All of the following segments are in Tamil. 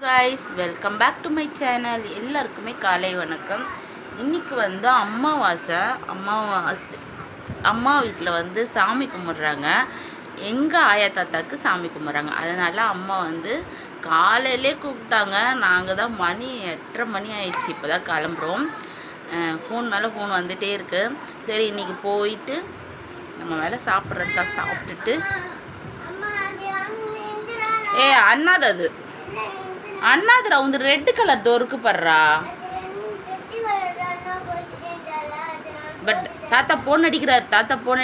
guys, welcome back to my channel. எல்லாருக்குமே காலை வணக்கம். இன்னைக்கு வந்து அம்மா வீட்டில் வந்து சாமி கும்பிட்றாங்க. எங்கள் ஆயா தாத்தாக்கு சாமி கும்பிட்றாங்க. அதனால் அம்மா வந்து காலையிலே கூப்பிட்டாங்க. நாங்கள் தான் மணி 8:30 மணி ஆயிடுச்சு. இப்போ தான் கிளம்புறோம். ஃபோன் மேலே ஃபோன் வந்துகிட்டே இருக்குது. சரி இன்றைக்கி போயிட்டு நம்ம வேலை சாப்பிட்றது தான் சாப்பிட்டுட்டு அண்ணாது அண்ணாதுரா உந்து ரெட் கலர் தோருக்கு படுறா. பட் தாத்தா போன்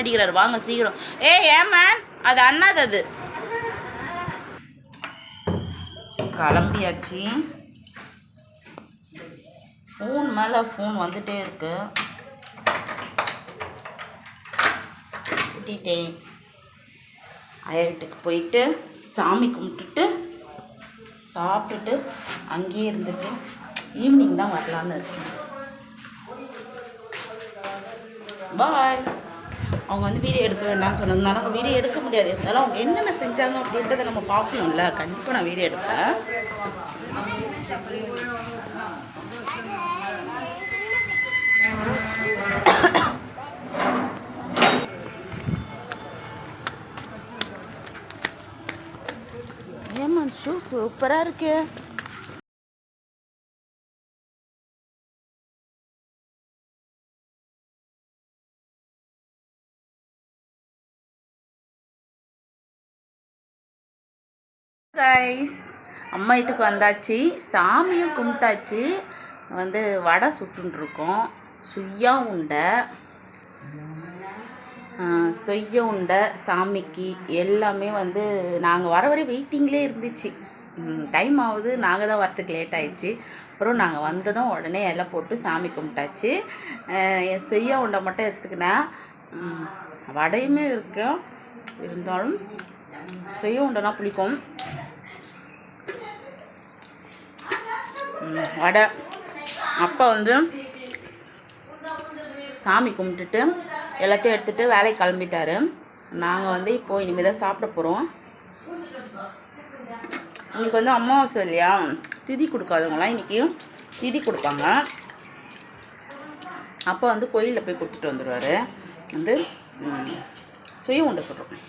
அடிக்கிறார் வாங்க சீக்கிரம். ஏமன் அது அண்ணாது. அது கிளம்பியாச்சு. ஃபோன் மேலே ஃபோன் வந்துட்டே இருக்கு. கூட்டிகிட்டேன் ஆயா வீட்டுக்கு போயிட்டு சாமி கும்பிட்டுட்டு சாப்பிட்டுட்டு அங்கேயே இருந்துட்டு ஈவினிங் தான் வரலான்னு இருக்கேன். பாய். அவங்க வந்து வீடியோ எடுக்க வேண்டாம்னு சொன்னதுனால அவங்க வீடியோ எடுக்க முடியாது. இருந்தாலும் அவங்க என்னென்ன செஞ்சாங்க அப்படின்றத நம்ம பார்க்கணும்ல. கண்டிப்பாக நான் வீடியோ எடுப்பேன். ஏமா ஷூ சூப்பராக இருக்கு. கைஸ், அம்மா வீட்டுக்கு வந்தாச்சு. சாமியும் கும்பிட்டாச்சு. வந்து வடை சுட்டுருக்கோம். சுய்யா உண்டை சாமிக்கு எல்லாமே வந்து நாங்கள் வர வரை வெயிட்டிங்லேயே இருந்துச்சு. டைம் ஆகுது, நாங்கள் தான் வரத்துக்கு லேட் ஆயிடுச்சு. அப்புறம் நாங்கள் வந்ததும் உடனே எல்லாம் போட்டு சாமி கும்பிட்டாச்சு. என் சுய்யா உண்டை மட்டும் எடுத்துக்கினேன். வடையுமே இருக்கும். இருந்தாலும் சுய்யா உண்டைனா பிடிக்கும். வடை அப்பா வந்து சாமி கும்பிட்டுட்டு எல்லாத்தையும் எடுத்துகிட்டு வேலைக்கு கிளம்பிட்டாரு. நாங்கள் வந்து இப்போது இனிமேல் தான் சாப்பிட போகிறோம். இன்றைக்கி வந்து அமாவாசை இல்லையா, திதி கொடுக்காதவங்களாம் இன்றைக்கி திதி கொடுப்பாங்க. அப்போ வந்து கோயிலில் போய் கொடுத்துட்டு வந்துடுவார். வந்து சுய உண்டை சொல்கிறோம்.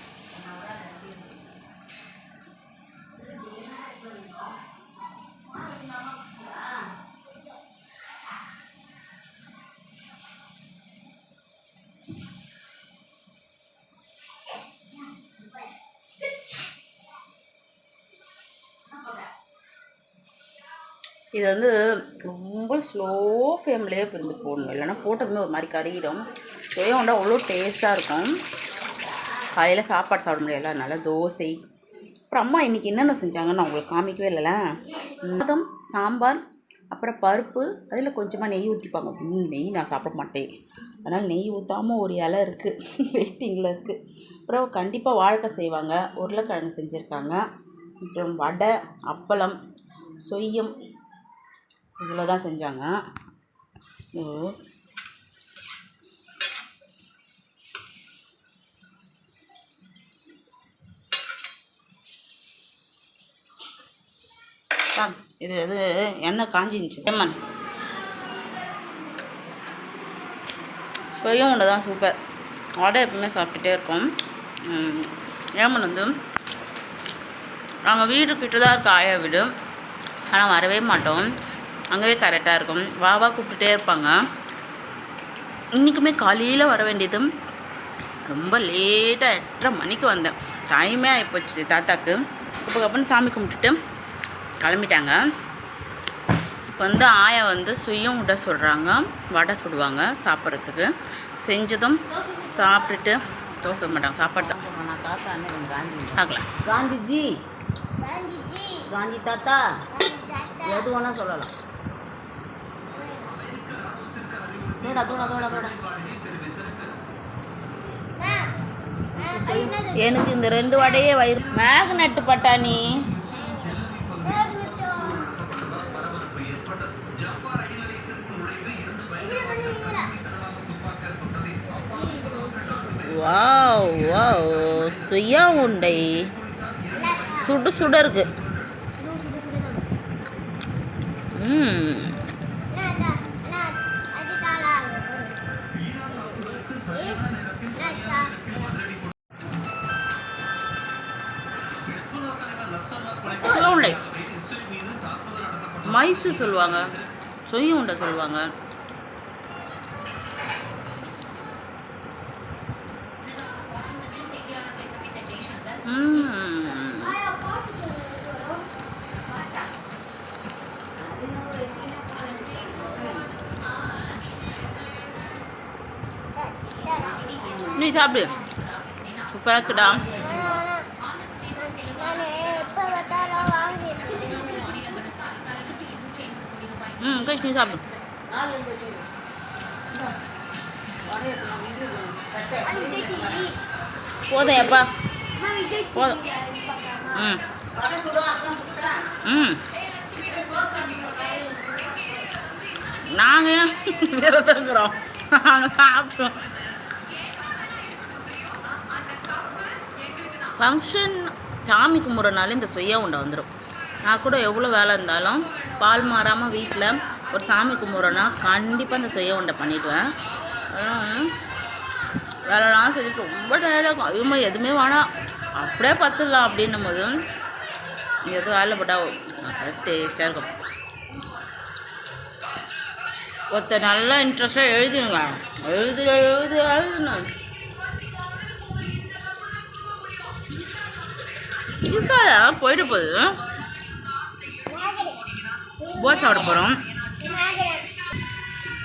இது வந்து ரொம்ப ஸ்லோ ஃப்ளேம்லேயே பிரிந்து போடணும். இல்லைன்னா போட்டதுமே ஒரு மாதிரி கறியிடும். சுய உண்டை அவ்வளோ டேஸ்ட்டாக இருக்கும். காலையில் சாப்பாடு சாப்பிட முடியல, அதனால் தோசை. அப்புறம் அம்மா இன்றைக்கி என்னென்ன செஞ்சாங்கன்னு நான் உங்களுக்கு காமிக்கவே இல்லைல்ல. சாதம், சாம்பார், அப்புறம் பருப்பு, அதில் கொஞ்சமாக நெய் ஊற்றிப்பாங்க. நெய் நான் சாப்பிட மாட்டேன், அதனால் நெய் ஊற்றாமல் ஒரு இலை இருக்குது, வெயிட்டிங்கில் இருக்குது. அப்புறம் கண்டிப்பாக வாழைக்காய் செய்வாங்க, உருளைக்கிழங்கு செஞ்சுருக்காங்க. அப்புறம் வடை, அப்பளம், சொய்யம், இவ்வளோ தான் செஞ்சாங்க. இது எண்ணெய் காஞ்சிருந்துச்சு. ஏமன் சுயம் உண்டை தான் சூப்பர். வடை எப்பவுமே சாப்பிட்டுட்டே இருக்கோம். ஏமன் வந்து நாங்கள் வீடு கிட்ட தான் இருக்க ஆயா வீடு, ஆனால் வரவே மாட்டோம். அங்கேவே கரெக்டாக இருக்கும். வாவா கூப்பிட்டுட்டே இருப்பாங்க. இன்றைக்குமே காலையில் வர வேண்டியது, ரொம்ப லேட்டாக 8:30 மணிக்கு வந்தேன். டைமே ஆகிப்போச்சு தாத்தாக்கு. இப்போ அப்புறம் சாமி கும்பிட்டுட்டு கிளம்பிட்டாங்க. இப்போ வந்து ஆயா வந்து சுயம் உண்டை சொல்கிறாங்க. வடை சுடுவாங்க சாப்பிட்றதுக்கு. செஞ்சதும் சாப்பிட்டுட்டு தோசை சொல்ல மாட்டாங்க, சாப்பாடு தான். பார்க்கலாம். காந்தி தாத்தா எது வேணால் சொல்லலாம். எனக்கு இந்த 2 வடையே வயிறு. மேக்னெட் பட்டாணி வாவ் வாவ் சுயா உண்டை சுடு சுட இருக்குது. ம் உருளை மைசூ சொல்லுவாங்க, சொய் உண்டை சொல்லுவாங்க. நீ சாப்பிடு, சூப்பராக இருக்குடா. கிருஷ்ணி சாப்பிடு. போதும் எப்பா போதும். நாங்கள் விரதம் இருக்கிறோம், நாங்கள் சாப்பிட்றோம். ஃபங்க்ஷன் சாமி கும்பிட்றனால இந்த சொய்யா உண்டை வந்துடும். நான் கூட எவ்வளோ வேலை இருந்தாலும் பால் மாறாமல் வீட்டில் ஒரு சாமி கும்பிட்றோன்னா கண்டிப்பாக இந்த சொய்யா உண்டை பண்ணிவிடுவேன். வேலைலாம் செஞ்சுட்டு ரொம்ப டயர்டாகும். ஐயோ எதுவுமே வேணாம் அப்படியே பார்த்துடலாம் அப்படின்னும் போது எதுவும் வேலை போட்டால் டேஸ்ட்டாக இருக்கும். ஒருத்தர் நல்லா இன்ட்ரெஸ்டாக எழுதுங்க, எழுதுணும் இருக்காதா போயிட்டு போகுது. போட் சாப்பிட போகிறோம்.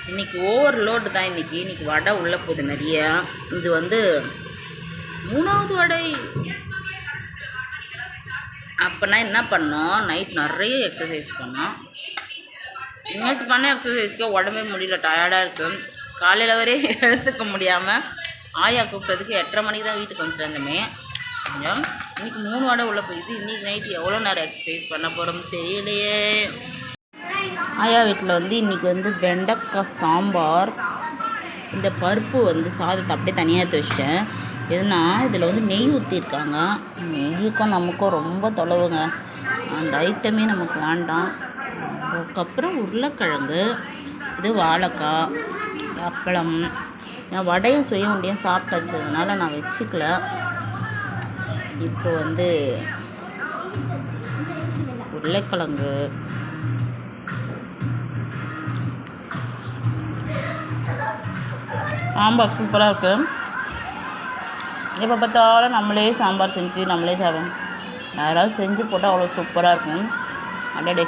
இன்றைக்கி ஓவர்லோடு தான். இன்றைக்கி வடை உள்ளே போகுது நிறைய. இது வந்து 3வது வடை. அப்போனா என்ன பண்ணோம், நைட் நிறைய எக்ஸசைஸ் பண்ணோம். நேற்று பண்ண எக்ஸசைஸ்க்கே உடம்பே முடியல, டயர்டாக இருக்குது. காலையில் வரை எழுத்துக்க முடியாமல் ஆயா கூப்பிட்டதுக்கு 8:30 மணிக்கு தான் வீட்டுக்கு வந்து சேர்ந்தோமே. இன்றைக்கி 3 வடை உள்ளே போயிடுது. இன்றைக்கி நைட்டு எவ்வளோ நேரம் எக்ஸசைஸ் பண்ண போகிறோம்னு தெரியலையே. ஆயா வீட்டில் வந்து இன்றைக்கி வந்து வெண்டைக்காய் சாம்பார். இந்த பருப்பு வந்து சாதத்தை அப்படியே தனியாக எடுத்து வச்சிட்டேன். எதுனா இதில் வந்து நெய் ஊற்றிருக்காங்க. நெய்யுக்கும் நமக்கும் ரொம்ப தொலைவுங்க, அந்த ஐட்டமே நமக்கு வேண்டாம். அதுக்கப்புறம் உருளைக்கிழங்கு, இது வாழைக்காய், அப்பளம். நான் வடையும் சுய உண்டையும் சாப்பிட்டு வச்சதுனால நான் வச்சுக்கல. இப்போ வந்து உருளைக்கிழங்கு, சாம்பார் சூப்பராக இருக்குது. எப்போ பார்த்தாலும் நம்மளே சாம்பார் செஞ்சு நம்மளே சாப்பிடும். யாராவது செஞ்சு போட்டால் அவ்வளோ சூப்பராக இருக்கும். அடடே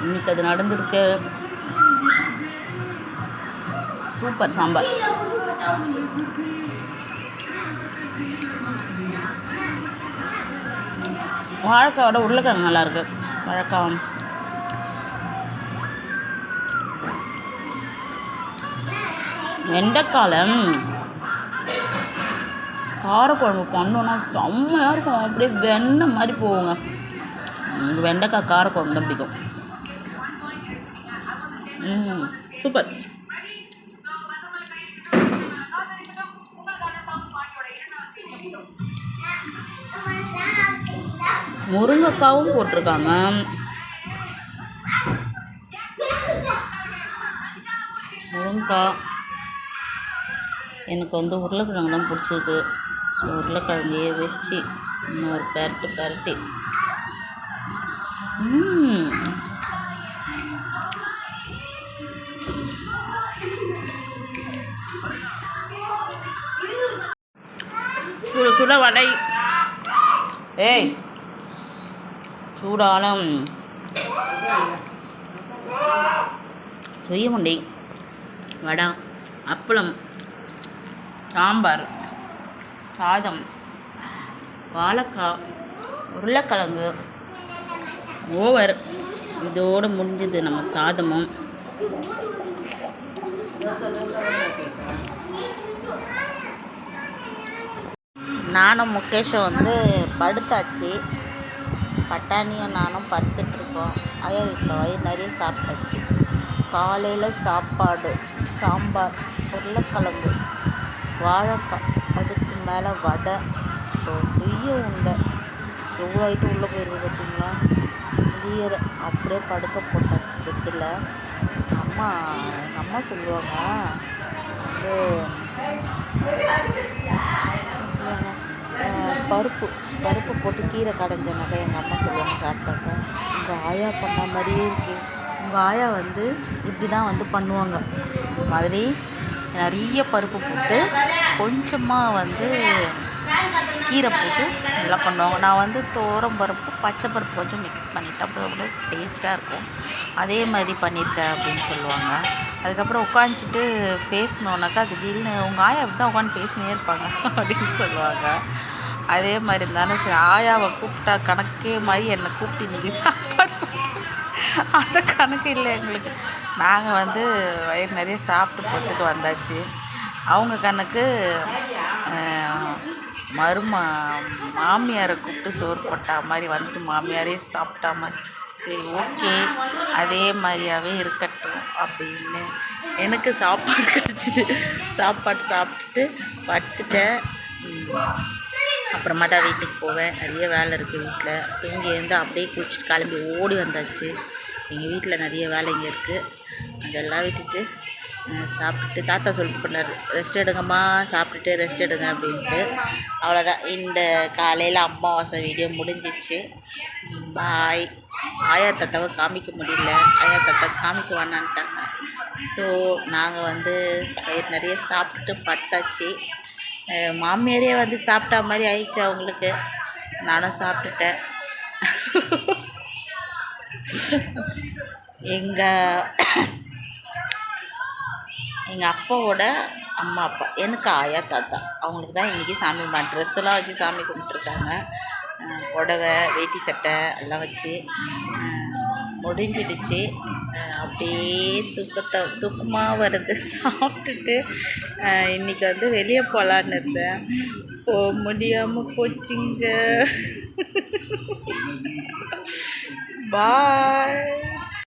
இன்னைக்கு அது நடந்திருக்கு. சூப்பர் சாம்பார். வாழைக்காயோட உருளைக்கிழங்கு நல்லாயிருக்கு. வாழைக்காய் வெண்டைக்காய் காரக்குழம்பு பண்ணோன்னா செம்மையாக இருக்கும். அப்படியே வெண்ணெய் மாதிரி போகுங்க. வெண்டைக்காய் காரக்குழம்பு தான் பிடிக்கும். சூப்பர். முருங்கைக்காவும் போட்டிருக்காங்க. முருங்கைக்காய் எனக்கு வந்து உருளைக்கிழங்கு தான் பிடிச்சிருக்கு. ஸோ உருளைக்கிழங்கையே வச்சு இன்னொரு பரட்டி சுட சுட வடை. ஏய் சூடான சொய்ய உண்டை, வடை, அப்பளம், சாம்பார், சாதம், வாழைக்காய், உருளைக்கிழங்கு, ஓவர். இதோடு முடிஞ்சது நம்ம சாதமும். நானும் முகேஷும் வந்து படுத்தாச்சு. பட்டாணியும் நானும் படுத்துட்ருக்கோம். ஐயா வீட்டில் வயிறு நிறைய சாப்பிட்டாச்சு. காலையில் சாப்பாடு சாம்பார், உருளைக்கிழங்கு, வாழைக்காய், அதுக்கு மேலே வடை, ஸோ சுய உண்டை. எவ்வளோ ஐட்டம் உள்ளே போயிருக்கு பார்த்தீங்களா. முடியலை, அப்படியே படுக்க போட்டாச்சு பெட்டில். எங்கள் அம்மா சொல்லுவாங்க வந்து பருப்பு பருப்பு போட்டு கீரை கடைஞ்சனாக்கா எங்கள் அம்மா சொல்லுவாங்க சாப்பிட்டாக்கா, உங்கள் ஆயா பண்ண மாதிரியே இருக்கு. உங்கள் ஆயா வந்து இப்படி தான் வந்து பண்ணுவாங்க. இந்த மாதிரி நிறைய பருப்பு போட்டு கொஞ்சமாக வந்து கீரை போட்டு நல்லா பண்ணுவாங்க. நான் வந்து துவரம் பருப்பு பச்சை பருப்பு கொஞ்சம் மிக்ஸ் பண்ணிவிட்டு அப்படி டேஸ்ட்டாக இருக்கும். அதே மாதிரி பண்ணியிருக்கேன் அப்படின்னு சொல்லுவாங்க. அதுக்கப்புறம் உட்காந்துட்டு பேசினோன்னாக்கா திடீர்னு உங்கள் ஆயா அப்படி தான் உட்காந்து பேசினே இருப்பாங்க அப்படின்னு சொல்லுவாங்க. அதே மாதிரி இருந்தாலும் சரி, ஆயாவை கூப்பிட்டா கணக்கே மாதிரி என்னை கூப்பிட்டு இன்றைக்கி சாப்பாடு அந்த கணக்கு இல்லை எங்களுக்கு. நாங்கள் வந்து வயிறு நிறைய சாப்பிட்டு போட்டுக்கு வந்தாச்சு. அவங்க கணக்கு மாமியாரை கூப்பிட்டு சோறு போட்டா மாதிரி வந்து மாமியாரே சாப்பிட்டா மாதிரி. சரி, ஓகே, அதே மாதிரியாகவே இருக்கட்டும் அப்படின்னு எனக்கு சாப்பாடு கிடச்சிது. சாப்பாடு சாப்பிட்டுட்டு படுத்துட்டேன். அப்புறமா தான் வீட்டுக்கு போவேன். நிறைய வேலை இருக்குது வீட்டில். தூங்கி இருந்து அப்படியே குளிச்சுட்டு கிளம்பி ஓடி வந்தாச்சு. எங்கள் வீட்டில் நிறைய வேலைங்க இருக்குது. அதெல்லாம் விட்டுட்டு சாப்பிட்டுட்டு தாத்தா சொல்லிட்டு பண்ணார், ரெஸ்ட் எடுங்கம்மா, சாப்பிட்டுட்டு ரெஸ்ட் எடுங்க அப்படின்ட்டு. அவ்வளோதான், இந்த காலையில் அமாவாசை வீடியோ முடிஞ்சிச்சு. பாய். ஆயா தாத்தாவை காமிக்க முடியல, ஆயா தாத்தா காமிக்க வேணான்ட்டாங்க. ஸோ நாங்கள் வந்து வயிறு நிறைய சாப்பிட்டுட்டு படுத்தாச்சு. மாமியாரே வந்து சாப்பிட்டா மாதிரி ஆயிடுச்சு அவங்களுக்கு. நானும் சாப்பிட்டுட்டேன். எங்கள் அப்பாவோட அம்மா அப்பா, எனக்கு ஆயா தாத்தா, அவங்களுக்கு தான் இன்றைக்கி சாமி ட்ரெஸ்ஸெல்லாம் வச்சு சாமி கும்பிட்ருக்காங்க. புடவை வேட்டி சட்டை எல்லாம் வச்சு முடிஞ்சிடுச்சு. அப்படியே தூக்கமாக வருது. சாப்பிட்டுட்டு இன்றைக்கி வந்து வெளியே போகலான்னு இருந்தேன், போக முடியாமல் போச்சுங்க. பாய்.